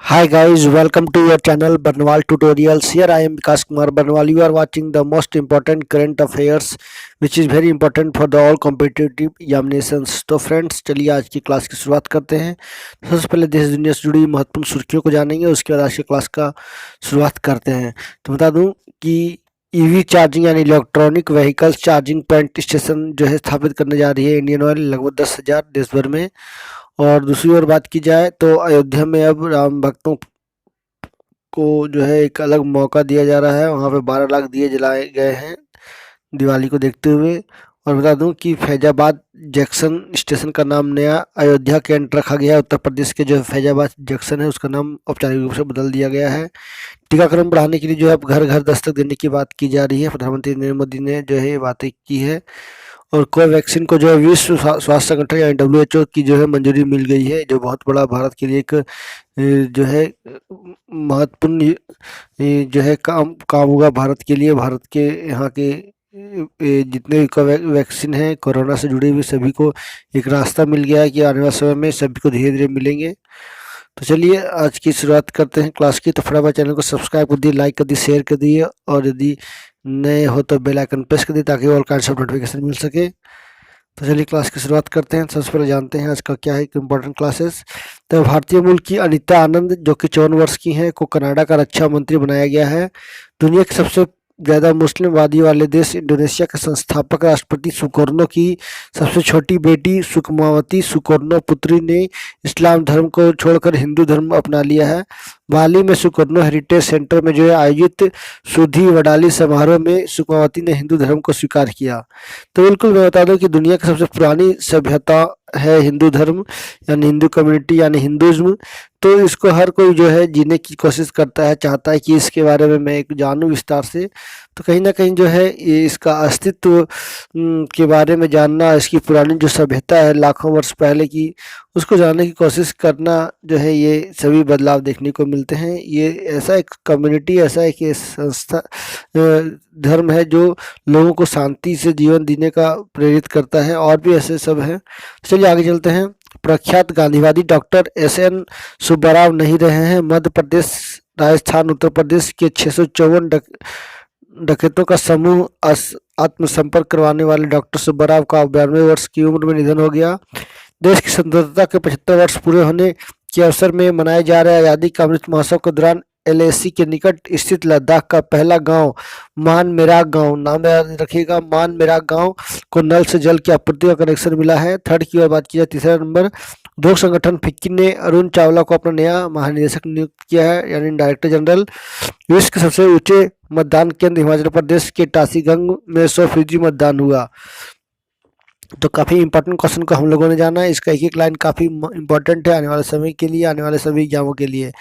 Hi guys, welcome to your channel Barnwal Tutorials. Here I am Vikas Kumar Barnwal. You are watching the most important current affairs which is very important for the all competitive examinations. तो friends चलिए आज की class की शुरुआत करते हैं। सबसे पहले देश दुनिया से जुड़ी महत्वपूर्ण सुर्खियों को जानेंगे, उसके बाद आज की क्लास का शुरुआत करते हैं। तो बता दूं कि ईवी चार्जिंग यानी electronic vehicles charging point station जो है स्थापित करने जा रही है इंडियन ऑयल लगभग 10,000 देश भर में। और दूसरी ओर बात की जाए तो अयोध्या में अब राम भक्तों को जो है एक अलग मौका दिया जा रहा है। वहाँ पे 12 लाख दिए जलाए गए हैं दिवाली को देखते हुए। और बता दूं कि फैजाबाद जंक्शन स्टेशन का नाम नया अयोध्या कैंट रखा गया है। उत्तर प्रदेश के जो फैजाबाद जंक्शन है उसका नाम औपचारिक रूप से बदल दिया गया है। टीकाकरण बढ़ाने के लिए जो है अब घर घर दस्तक देने की बात की जा रही है। प्रधानमंत्री नरेंद्र मोदी ने जो है ये बातें की है। और कोवैक्सीन को जो है विश्व स्वास्थ्य संगठन यानी WHO की जो है मंजूरी मिल गई है, जो बहुत बड़ा भारत के लिए एक जो है महत्वपूर्ण जो है काम होगा भारत के लिए। भारत के यहाँ के जितने भी वैक्सीन हैं कोरोना से जुड़े हुए सभी को एक रास्ता मिल गया है कि आने वाले समय में सभी को धीरे धीरे मिलेंगे। तो चलिए आज की शुरुआत करते हैं क्लास की। तो फटाफट चैनल को सब्सक्राइब कर दिए, लाइक कर दिए, शेयर कर दिए और यदि नए हो तो बेल आइकन प्रेस कर दिए ताकि ऑल काइंड्स ऑफ नोटिफिकेशन मिल सके। तो चलिए क्लास की शुरुआत करते हैं। सबसे पहले जानते हैं आज का क्या है इम्पोर्टेंट क्लासेस। तो भारतीय मूल की अनीता आनंद जो कि 54 वर्ष की हैं को कनाडा का रक्षा मंत्री बनाया गया है। दुनिया के सबसे ज़्यादा मुस्लिमवादी वाले देश इंडोनेशिया के संस्थापक राष्ट्रपति सुकर्नो की सबसे छोटी बेटी सुकमावती सुकर्नो पुत्री ने इस्लाम धर्म को छोड़कर हिंदू धर्म अपना लिया है। बाली में सुकर्नो हेरिटेज सेंटर में जो है आयोजित सुधी वडाली समारोह में सुकमावती ने हिंदू धर्म को स्वीकार किया। तो बिल्कुल मैं बता दूं कि दुनिया की सबसे पुरानी सभ्यता है हिंदू धर्म यानी हिंदू कम्युनिटी यानी हिंदुज़्म। तो इसको हर कोई जो है जीने की कोशिश करता है, चाहता है कि इसके बारे में मैं एक जानूं विस्तार से। तो कहीं ना कहीं जो है ये इसका अस्तित्व के बारे में जानना, इसकी पुरानी जो सभ्यता है लाखों वर्ष पहले की, उसको जानने की कोशिश करना जो है ये सभी बदलाव देखने को मिलते हैं। ये ऐसा एक कम्युनिटी, ऐसा एक संस्था धर्म है जो लोगों को शांति से जीवन जीने का प्रेरित करता है। और भी ऐसे सब हैं। चलिए आगे चलते हैं। प्रख्यात गांधीवादी डॉक्टर SN सुब्बाराव नहीं रहे हैं। मध्य प्रदेश, राजस्थान, उत्तर प्रदेश के 654 डकैतों का समूह आत्मसंपर्क करवाने वाले डॉक्टर सुब्बाराव का 92 वर्ष की उम्र में निधन हो गया। देश की स्वतंत्रता के 75 वर्ष पूरे होने के अवसर में मनाए जा रहे आज़ादी का अमृत महोत्सव के दौरान LAC के निकट स्थित लद्दाख का पहला गांव मान मेराक गांव, नाम याद रखिएगा, मान मेराक गांव को नल से जल की आपूर्ति का कनेक्शन मिला है। थर्ड की ओर बात की जाए, तीसरा नंबर, उद्योग संगठन फिक्की ने अरुण चावला को अपना नया महानिदेशक नियुक्त किया है यानी डायरेक्टर जनरल। विश्व के सबसे ऊंचे मतदान केंद्र हिमाचल प्रदेश के टासीगंज में 100% मतदान हुआ। तो काफ़ी इंपॉर्टेंट क्वेश्चन को हम लोगों ने जाना है। इसका एक एक लाइन काफ़ी इंपॉर्टेंट है आने वाले समय के लिए, आने वाले सभी एग्जामों के लिए।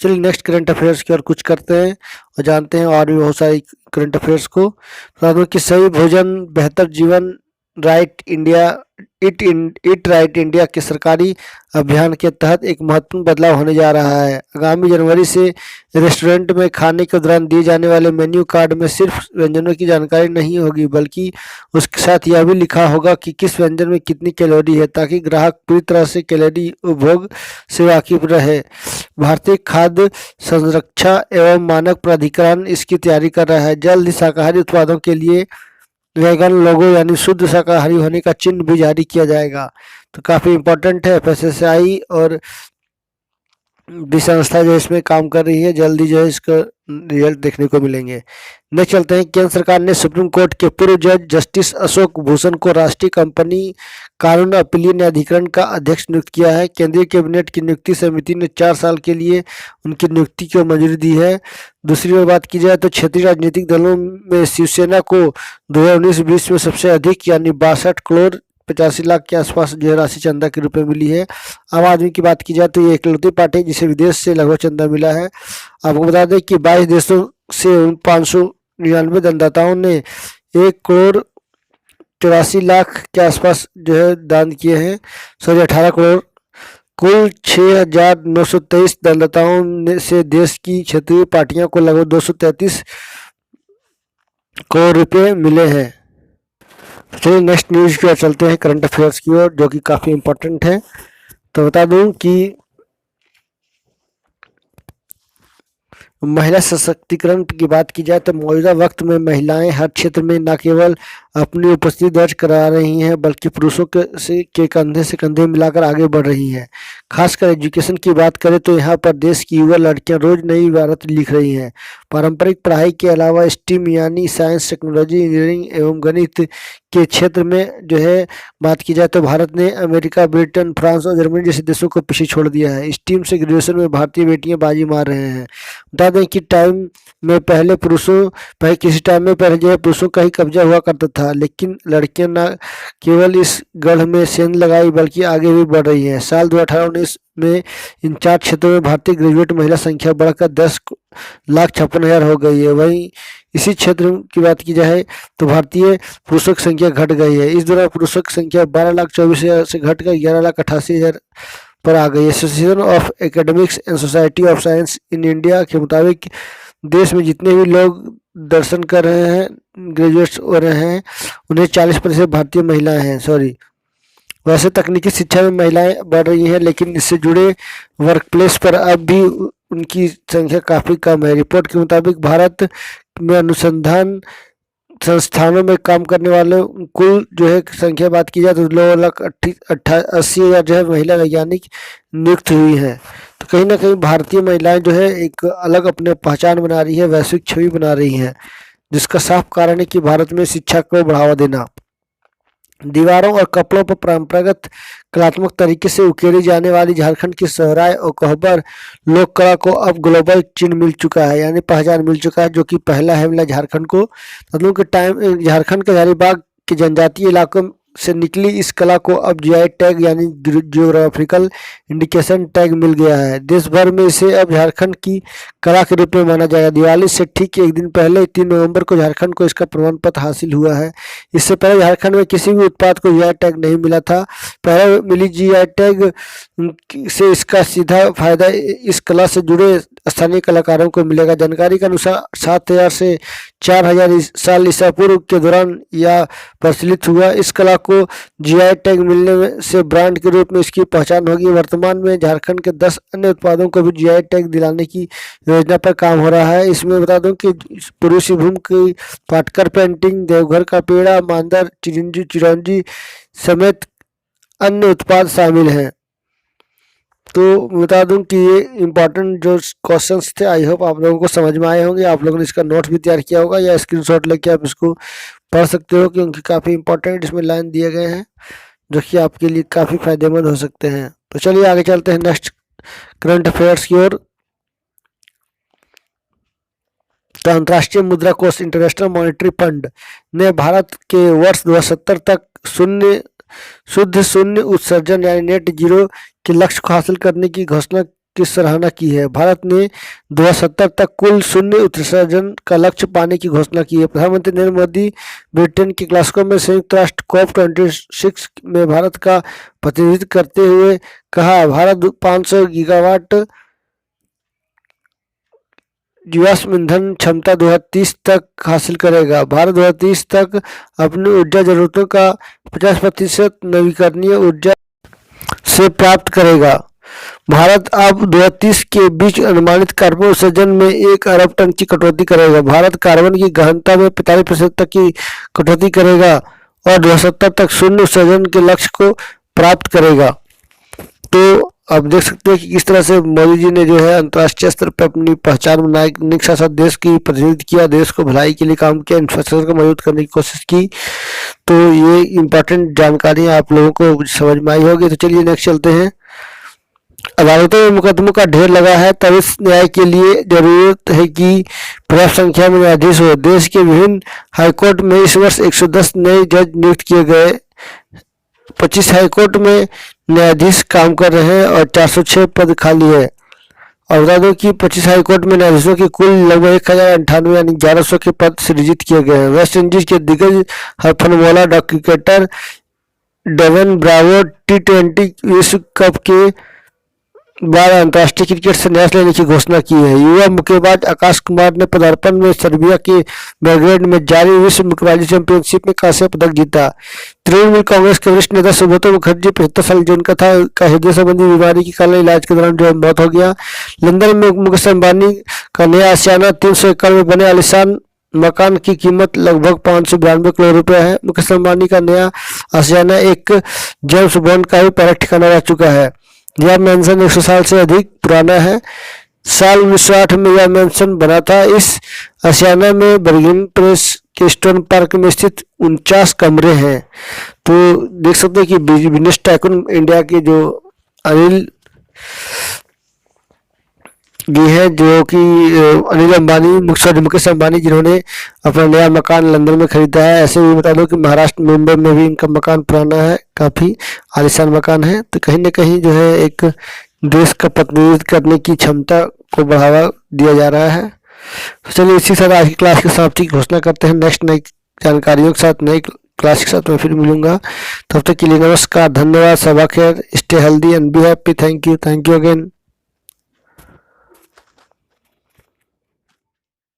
चलिए नेक्स्ट करंट अफेयर्स की ओर कुछ करते हैं और जानते हैं और भी बहुत सारी करंट अफेयर्स को। बता दूं कि सही भोजन बेहतर जीवन right India it right India के सरकारी अभियान के तहत एक महत्वपूर्ण बदलाव होने जा रहा है। आगामी जनवरी से रेस्टोरेंट में खाने के दौरान दिए जाने वाले मेन्यू कार्ड में सिर्फ व्यंजनों की जानकारी नहीं होगी बल्कि उसके साथ यह भी लिखा होगा कि किस व्यंजन में कितनी कैलोरी है, ताकि ग्राहक पूरी तरह से कैलोरी उपभोग से वाकिफ रहे। भारतीय खाद्य संरक्षा एवं मानक प्राधिकरण इसकी तैयारी कर रहा है। जल्द ही शाकाहारी उत्पादों के लिए वेगन लोगो यानी शुद्ध शाकाहारी होने का चिन्ह भी जारी किया जाएगा। तो काफ़ी इम्पोर्टेंट है। FSSAI और भी संस्था जो इसमें काम कर रही है, जल्दी जो है इसका रिजल्ट देखने को मिलेंगे। नेक्स्ट चलते हैं। केंद्र सरकार ने सुप्रीम कोर्ट के पूर्व जज जस्टिस अशोक भूषण को राष्ट्रीय कंपनी कानून अपीलीय न्यायाधिकरण का अध्यक्ष नियुक्त किया है। केंद्रीय कैबिनेट की नियुक्ति समिति ने 4 साल के लिए उनकी नियुक्ति को मंजूरी दी है। दूसरी ओर बात की जाए तो क्षेत्रीय राजनीतिक दलों में शिवसेना को 2019-20 में सबसे अधिक यानी 62 करोड़ 85 लाख के आसपास जो है राशि चंदा के रूप में मिली है। आम आदमी की बात की जाए तो ये इकलौती पार्टी है जिसे विदेश से लगभग चंदा मिला है। आपको बता दें कि 22 देशों से 599 दानदाताओं ने 1 करोड़ 84 लाख के आसपास जो है दान किए हैं। 18 करोड़ कुल 6,923 दानदाताओं से देश की क्षेत्रीय पार्टियों को लगभग 233 करोड़ रुपये मिले हैं। चलिए नेक्स्ट न्यूज़ की ओर चलते हैं, करंट अफेयर्स की ओर, जो कि काफ़ी इम्पोर्टेंट है। तो बता दूं कि महिला सशक्तिकरण की बात की जाए तो मौजूदा वक्त में महिलाएं हर क्षेत्र में न केवल अपनी उपस्थिति दर्ज करा रही हैं बल्कि पुरुषों के कंधे से कंधे मिलाकर आगे बढ़ रही हैं। खासकर एजुकेशन की बात करें तो यहाँ पर देश की युवा लड़कियां रोज नई इबारत लिख रही हैं। पारंपरिक पढ़ाई के अलावा स्टीम यानी साइंस, टेक्नोलॉजी, इंजीनियरिंग एवं गणित के क्षेत्र में जो है बात की जाए तो भारत ने अमेरिका, ब्रिटेन, फ्रांस और जर्मनी जैसे देशों को पीछे छोड़ दिया है। स्टीम से ग्रेजुएशन में भारतीय बेटियां बाजी मार रहे हैं। बता दें कि किसी टाइम में पहले जो है पुरुषों का ही कब्जा हुआ करता था, लेकिन लड़कियां न केवल इस गढ़ में सेंध लगाई बल्कि आगे भी बढ़ रही हैं। साल 2018-19 में इन 4 क्षेत्रों में भारतीय ग्रेजुएट महिला संख्या बढ़कर 10,56,000 हो गई है। वहीं इसी क्षेत्र की बात की जाए तो भारतीय पुरुषों की संख्या घट गई है। इस दौरान पुरुषों की संख्या 12,24,000 से घटकर 11,88,000 पर आ गई। Association of academics and society of science in India के मुताबिक देश में जितने भी लोग दर्शन कर रहे हैं, ग्रेजुएट्स हो रहे हैं, उन्हें 40% भारतीय महिलाएं हैं। वैसे तकनीकी शिक्षा में महिलाएं बढ़ रही हैं, लेकिन इससे जुड़े वर्कप्लेस पर अब भी उनकी संख्या काफ़ी कम है। रिपोर्ट के मुताबिक भारत में अनुसंधान संस्थानों में काम करने वाले कुल जो है संख्या बात की जाए तो 2,80,000 जो है महिला वैज्ञानिक नियुक्त हुई हैं। तो कहीं ना कहीं भारतीय महिलाएं जो है एक अलग अपने पहचान बना रही है, वैश्विक छवि बना रही हैं, जिसका साफ कारण है कि भारत में शिक्षा को बढ़ावा देना। दीवारों और कपड़ों पर परंपरागत कलात्मक तरीके से उकेरी जाने वाली झारखंड की सोहराय और कोहबर लोक कला को अब ग्लोबल चिन्ह मिल चुका है, यानी पहचान मिल चुका है, जो कि पहला है मिला झारखंड को। मतलब के टाइम झारखंड के हजारीबाग के जनजातीय इलाकों से निकली इस कला को अब जीआई टैग यानी जियोग्राफिकल इंडिकेशन टैग मिल गया है। देश भर में इसे अब झारखंड की कला के रूप में माना जाएगा। दिवाली से ठीक एक दिन पहले 3 नवंबर को झारखंड को इसका प्रमाण पत्र हासिल हुआ है। इससे पहले झारखंड में किसी भी उत्पाद को जीआई टैग नहीं मिला था। पहले मिली जीआई टैग से इसका सीधा फायदा इस कला से जुड़े स्थानीय कलाकारों को मिलेगा। जानकारी के अनुसार 7,000 से 4,000 साल ईसा पूर्व के दौरान यह प्रचलित हुआ। इस कला को जीआई टैग मिलने से ब्रांड के रूप में इसकी पहचान होगी। वर्तमान में झारखंड के 10 अन्य उत्पादों को भी जीआई टैग दिलाने की योजना पर काम हो रहा है। इसमें बता दूं कि पूर्वी सिंहभूम की पाटकर पेंटिंग, देवघर का पेड़ा, मांदर, चिरौंजी समेत अन्य उत्पाद शामिल हैं। तो बता दूं कि ये इम्पोर्टेंट जो क्वेश्चंस थे, आई होप आप लोगों को समझ में आए होंगे। आप लोगों ने इसका नोट भी तैयार किया होगा या स्क्रीनशॉट लेके आप इसको पढ़ सकते हो, क्योंकि काफ़ी इंपॉर्टेंट इसमें लाइन दिए गए हैं जो कि आपके लिए काफ़ी फायदेमंद हो सकते हैं। तो चलिए आगे चलते हैं नेक्स्ट करंट अफेयर्स की ओर। तो अंतर्राष्ट्रीय मुद्रा कोष इंटरनेशनल मॉनेटरी फंड ने भारत के वर्ष 2070 तक शुद्ध शून्य उत्सर्जन यानी नेट जीरो के लक्ष्य को हासिल करने की घोषणा की सराहना की है। भारत ने 2070 तक कुल शून्य उत्सर्जन का लक्ष्य पाने की घोषणा की है। प्रधानमंत्री नरेंद्र मोदी ब्रिटेन के ग्लासगो में संयुक्त राष्ट्र COP26 में भारत का प्रतिनिधित्व करते हुए कहा, भारत 500 गीगावाट जीवाश्म ईंधन क्षमता 2030 तक हासिल करेगा। भारत 2030 तक अपनी ऊर्जा जरूरतों का 50% नवीकरणीय ऊर्जा से प्राप्त करेगा। भारत अब 2030 के बीच अनुमानित कार्बन उत्सर्जन में 1 अरब टन की कटौती करेगा। भारत कार्बन की गहनता में 45% तक की कटौती करेगा और 2070 तक शून्य उत्सर्जन के लक्ष्य को प्राप्त करेगा। तो आप देख सकते हैं कि किस तरह से मोदी जी ने जो है अंतर्राष्ट्रीय स्तर पर अपनी पहचान बनाने के साथ साथ देश की प्रतिनिधित्व किया, देश को भलाई के लिए काम किया, इंफ्रास्ट्रक्चर को मजबूत करने की कोशिश की। तो ये इम्पोर्टेंट जानकारी आप लोगों को समझ में आई होगी। तो चलिए नेक्स्ट चलते हैं। अदालतों में मुकदमों का ढेर लगा है, तब इस न्याय के लिए जरूरत है कि पर्याप्त संख्या में न्यायाधीश हो। देश के विभिन्न हाईकोर्ट में इस वर्ष 110 नए जज नियुक्त किए गए। 25 हाईकोर्ट में न्यायाधीश काम कर रहे हैं और 406 पद खाली है। और बता दो कि 25 हाईकोर्ट में न्यायाधीशों की कुल लगभग 1098 यानी 1100 के पद सृजित किए गए हैं। वेस्ट इंडीज के दिग्गज हरफनमौला क्रिकेटर डेवन ब्रावो T20 विश्व कप के बाद अंतर्राष्ट्रीय क्रिकेट से न्यास लेने की घोषणा की है। युवा मुक्केबाज आकाश कुमार ने पदार्पण में सर्बिया के बेलग्रेड में जारी विश्व मुक्केबाजी चैंपियनशिप में कांस्य पदक जीता। तृणमूल कांग्रेस के वरिष्ठ नेता सुब्रतो मुखर्जी 75 साल जिनका का हृदय संबंधी बीमारी के कारण इलाज के दौरान जो मौत हो गया। लंदन में मुकेश अंबानी का नया आशियाना 300 एकड़ में बने आलीशान मकान की कीमत लगभग 592 करोड़ रुपए है। मुकेश अंबानी का नया आशियाना एक जेम्स बॉन्ड का ही पहला ठिकाना रह चुका है। यह मैंशन 100 साल से अधिक पुराना है। साल 1908 में यह मैंशन बना था। इस आशियाना में बर्गिन प्रेस के स्टोन पार्क में स्थित 49 कमरे हैं। तो देख सकते हैं कि बिजनेस टाइकून इंडिया के जो अनिल ये है, जो कि अनिल अंबानी मुकेश अंबानी, जिन्होंने अपना नया मकान लंदन में खरीदा है। ऐसे भी बता दो कि महाराष्ट्र मुंबई में भी इनका मकान पुराना है, काफ़ी आलीशान मकान है। तो कहीं ना कहीं जो है एक देश का प्रतिनिधित्व करने की क्षमता को बढ़ावा दिया जा रहा है। तो चलिए इसी साथ आज की क्लास की समाप्ति की घोषणा करते हैं। नेक्स्ट नई जानकारियों के साथ, नई क्लास के साथ मैं फिर मिलूंगा। तब तक के लिए नमस्कार, धन्यवाद, सबा खैर, stay healthy and be happy. Thank you again.